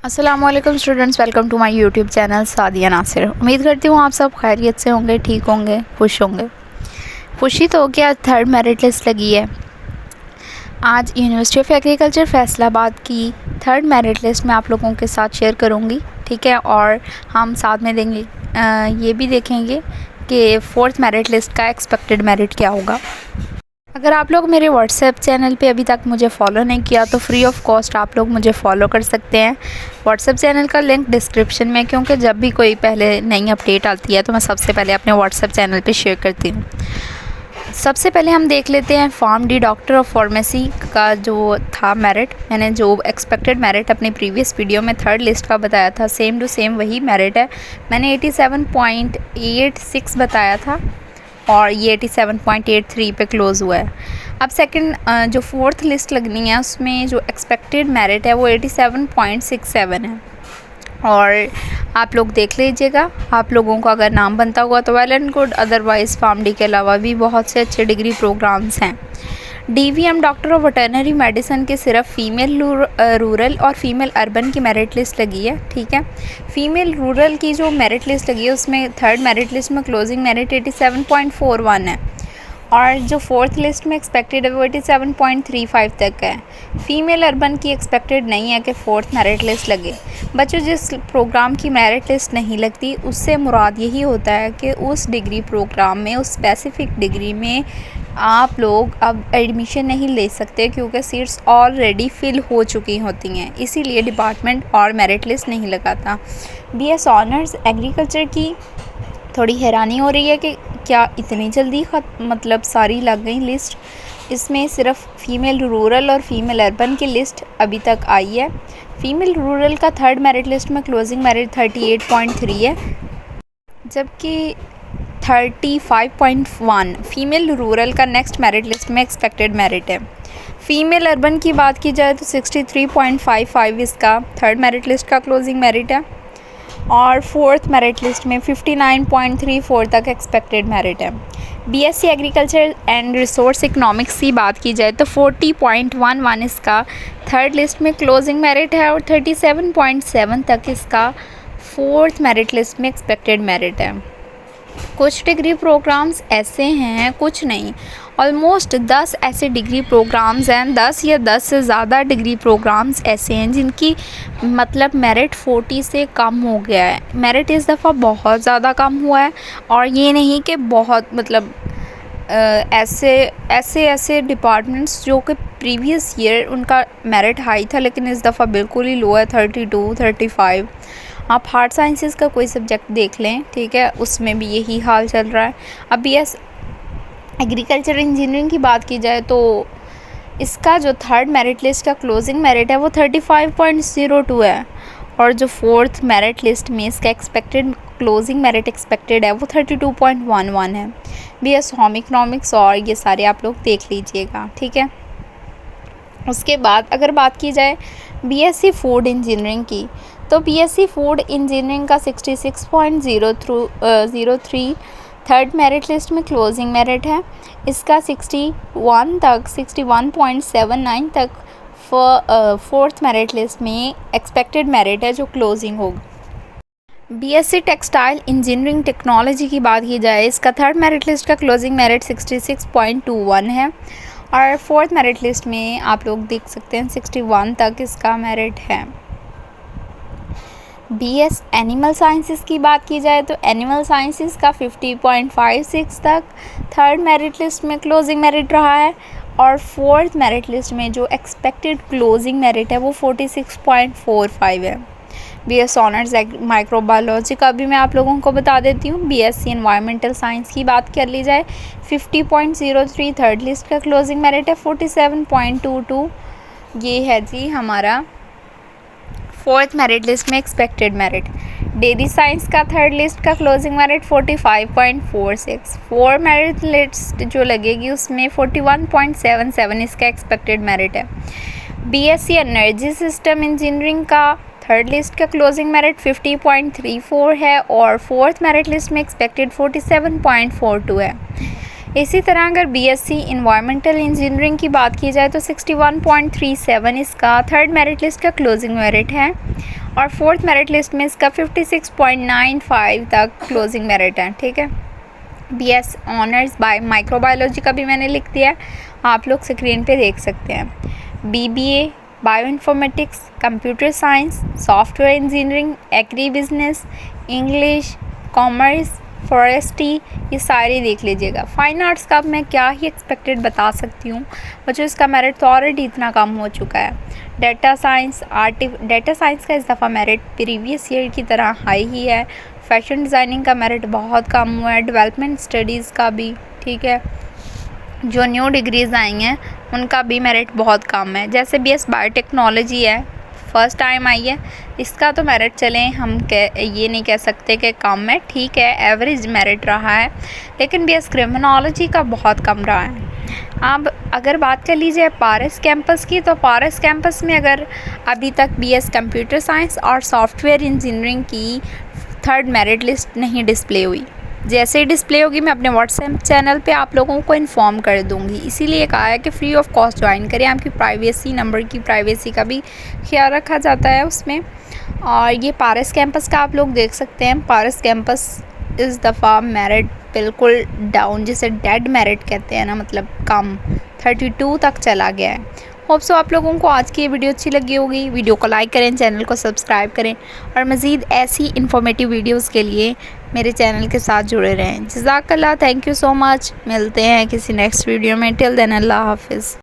अस्सलामुअलैकुम students, welcome to my YouTube channel Sadia Nasir. उम्मीद करती हूँ आप सब खैरियत से होंगे, ठीक होंगे, खुश होंगे। खुशी तो कि आज थर्ड मेरिट लिस्ट लगी है। आज यूनिवर्सिटी ऑफ एग्रीकल्चर फैसलाबाद की थर्ड मेरिट लिस्ट मैं आप लोगों के साथ शेयर करूँगी, ठीक है। और हम साथ में देंगे ये भी देखेंगे कि फोर्थ मेरिट लिस्ट का एक्सपेक्टेड मेरिट क्या होगा। अगर आप लोग मेरे व्हाट्सएप चैनल पे अभी तक मुझे फॉलो नहीं किया तो फ्री ऑफ कॉस्ट आप लोग मुझे फॉलो कर सकते हैं। व्हाट्सएप चैनल का लिंक डिस्क्रिप्शन में, क्योंकि जब भी कोई पहले नई अपडेट आती है तो मैं सबसे पहले अपने व्हाट्सएप चैनल पे शेयर करती हूँ। सबसे पहले हम देख लेते हैं pharm D doctor of pharmacy का जो था मेरिट। मैंने जो एक्सपेक्टेड मेरिट अपने प्रीवियस वीडियो में थर्ड लिस्ट का बताया था, सेम टू सेम वही मेरिट है। मैंने 87.86 बताया था और ये 87.83 पे क्लोज़ हुआ है। अब सेकंड जो फोर्थ लिस्ट लगनी है उसमें जो एक्सपेक्टेड मेरिट है वो 87.67 है। और आप लोग देख लीजिएगा, आप लोगों को अगर नाम बनता हुआ तो well and good, otherwise pharm D के अलावा भी बहुत से अच्छे डिग्री प्रोग्राम्स हैं। DVM doctor of veterinary medicine के सिर्फ फ़ीमेल रूरल और फीमेल अर्बन की मेरिट लिस्ट लगी है, ठीक है। फ़ीमेल रूरल की जो मेरिट लिस्ट लगी है उसमें थर्ड मेरिट लिस्ट में क्लोजिंग मेरिट 87.41 है और जो फोर्थ लिस्ट में एक्सपेक्टेड है वो 87.35 तक है। फ़ीमेल अर्बन की एक्सपेक्टेड नहीं है कि फोर्थ मेरिट लिस्ट लगे। बच्चों, जिस प्रोग्राम की मेरिट लिस्ट नहीं लगती उससे मुराद यही होता है कि उस डिग्री प्रोग्राम में, उस स्पेसिफ़िक डिग्री में आप लोग अब एडमिशन नहीं ले सकते क्योंकि सीट्स ऑलरेडी फ़िल हो चुकी होती हैं, इसीलिए डिपार्टमेंट और मेरिट लिस्ट नहीं लगाता। BS ऑनर्स एग्रीकल्चर की थोड़ी हैरानी हो रही है कि क्या इतनी जल्दी मतलब सारी लग गई लिस्ट। इसमें सिर्फ फ़ीमेल रूरल और फीमेल अर्बन की लिस्ट अभी तक आई है। फ़ीमेल रूरल का थर्ड मेरिट लिस्ट में क्लोजिंग मेरिट 38.3 है, जबकि 35.1 फ़ीमेल रूरल का नेक्स्ट मेरिट लिस्ट में एक्सपेक्टेड मेरिट है। फ़ीमेल अर्बन की बात की जाए तो 63.55 इसका थर्ड मेरिट लिस्ट का क्लोजिंग मेरिट है और फोर्थ मेरिट लिस्ट में 59.34 तक एक्सपेक्टेड मेरिट है। BSc agriculture and resource economics की बात की जाए तो 40.11 इसका थर्ड लिस्ट में क्लोजिंग मेरिट है और 37.7 तक इसका फोर्थ मेरिट लिस्ट में एक्सपेक्टेड मेरिट है। कुछ डिग्री प्रोग्राम्स ऐसे हैं, कुछ नहीं, ऑलमोस्ट 10 ऐसे डिग्री प्रोग्राम्स हैं, 10 या 10 से ज़्यादा डिग्री प्रोग्राम्स ऐसे हैं जिनकी मतलब मेरिट 40 से कम हो गया है। मेरिट इस दफ़ा बहुत ज़्यादा कम हुआ है और ये नहीं कि बहुत मतलब ऐसे डिपार्टमेंट्स जो कि प्रीवियस ईयर उनका मेरिट हाई था लेकिन इस दफ़ा बिल्कुल ही लो है, 32, 35। आप हार्ट साइंसेस का कोई सब्जेक्ट देख लें, ठीक है, उसमें भी यही हाल चल रहा है। अब BS एग्रीकल्चर इंजीनियरिंग की बात की जाए तो इसका जो थर्ड मेरिट लिस्ट का क्लोजिंग मेरिट है वो 35.02 है और जो फोर्थ मेरिट लिस्ट में इसका एक्सपेक्टेड क्लोजिंग मेरिट एक्सपेक्टेड है वो 32.11 है। BS होम इकोनॉमिक्स और ये सारे आप लोग देख लीजिएगा, ठीक है। उसके बाद अगर बात की जाए BSc फूड इंजीनियरिंग की तो BSc फूड इंजीनियरिंग का 66.03 थर्ड मेरिट लिस्ट में क्लोजिंग मेरिट है। इसका 61.79 तक फोर्थ मेरिट लिस्ट में एक्सपेक्टेड मेरिट है जो क्लोजिंग होगा। BSc टेक्सटाइल इंजीनियरिंग टेक्नोलॉजी की बात की जाए, इसका थर्ड मेरिट लिस्ट का क्लोजिंग मेरिट 66.21 है और फोर्थ मेरिट लिस्ट में आप लोग देख सकते हैं 61 तक इसका मेरिट है। BS एनिमल साइंसेस की बात की जाए तो एनिमल साइंसेस का 50.56 तक थर्ड मेरिट लिस्ट में क्लोजिंग मेरिट रहा है और फोर्थ मेरिट लिस्ट में जो एक्सपेक्टेड क्लोजिंग मेरिट है वो 46.45 है। BS ऑनर्स माइक्रोबायोलॉजी का भी मैं आप लोगों को बता देती हूँ। BSc एनवायरमेंटल साइंस की बात कर ली जाए 50.03 थर्ड लिस्ट का क्लोजिंग मेरिट है, 47.22 ये है जी हमारा फोर्थ मेरिट लिस्ट में एक्सपेक्टेड मेरिट। डेयरी साइंस का थर्ड लिस्ट का closing merit 45.46। Four merit list जो लगेगी उसमें 41.77 इसका एक्सपेक्टेड मेरिट है। BSc एनर्जी सिस्टम इंजीनियरिंग का थर्ड लिस्ट का क्लोजिंग मेरिट 50.34 है और फोर्थ मेरिट लिस्ट में एक्सपेक्टेड 47.42 है। इसी तरह अगर BSc इन्वायरमेंटल इंजीनियरिंग की बात की जाए तो 61.37 इसका थर्ड मेरिट लिस्ट का क्लोजिंग मेरिट है और 4th मेरिट लिस्ट में इसका 56.95 तक क्लोजिंग मेरिट है। ठीक है, BS ऑनर्स बाय माइक्रोबायोलॉजी का भी मैंने लिख दिया है, आप लोग स्क्रीन पे देख सकते हैं। BBA bio informatics, computer science, software engineering, agri business, English, commerce, forestry, ये सारी देख लीजिएगा। फाइन आर्ट्स का अब मैं क्या ही एक्सपेक्टेड बता सकती हूँ, बच्चों इसका मेरिट तो ऑलरेडी इतना कम हो चुका है। डेटा साइंस का इस दफ़ा मेरिट प्रीवियस ईयर की तरह हाई ही है। फैशन डिज़ाइनिंग का मेरिट बहुत कम हुआ है, डेवलपमेंट स्टडीज़ का भी। ठीक है, जो न्यू डिग्रीज़ आई हैं उनका भी मेरिट बहुत कम है। जैसे BS बायोटेक्नोलॉजी है, फर्स्ट टाइम आई है, इसका तो मेरिट चलें हम ये नहीं कह सकते कि कम है, ठीक है, एवरेज मेरिट रहा है। लेकिन BS क्रिमिनोलॉजी का बहुत कम रहा है। अब अगर बात कर लीजिए पारस कैंपस की, तो पारस कैंपस में अगर अभी तक BS कंप्यूटर साइंस और सॉफ्टवेयर इंजीनियरिंग की 3rd मेरिट लिस्ट नहीं डिस्प्ले हुई। जैसे ही डिस्प्ले होगी मैं अपने व्हाट्सएप चैनल पे आप लोगों को इन्फॉर्म कर दूंगी। इसीलिए कहा है कि फ्री ऑफ कॉस्ट ज्वाइन करें, आपकी प्राइवेसी, नंबर की प्राइवेसी का भी ख्याल रखा जाता है उसमें। और ये पारस कैंपस का आप लोग देख सकते हैं। पारस कैंपस इस दफ़ा मेरिट बिल्कुल डाउन, जिसे डेड मेरिट कहते हैं ना, मतलब कम, 32 तक चला गया है। होप सो आप लोगों को आज की ये वीडियो अच्छी लगी होगी। वीडियो को लाइक करें, चैनल को सब्सक्राइब करें और मज़ीद ऐसी इन्फॉर्मेटिव वीडियोस के लिए मेरे चैनल के साथ जुड़े रहें। जज़ाकल्लाह, थैंक यू सो मच। मिलते हैं किसी नेक्स्ट वीडियो में। टिल देन अल्लाह हाफिज़।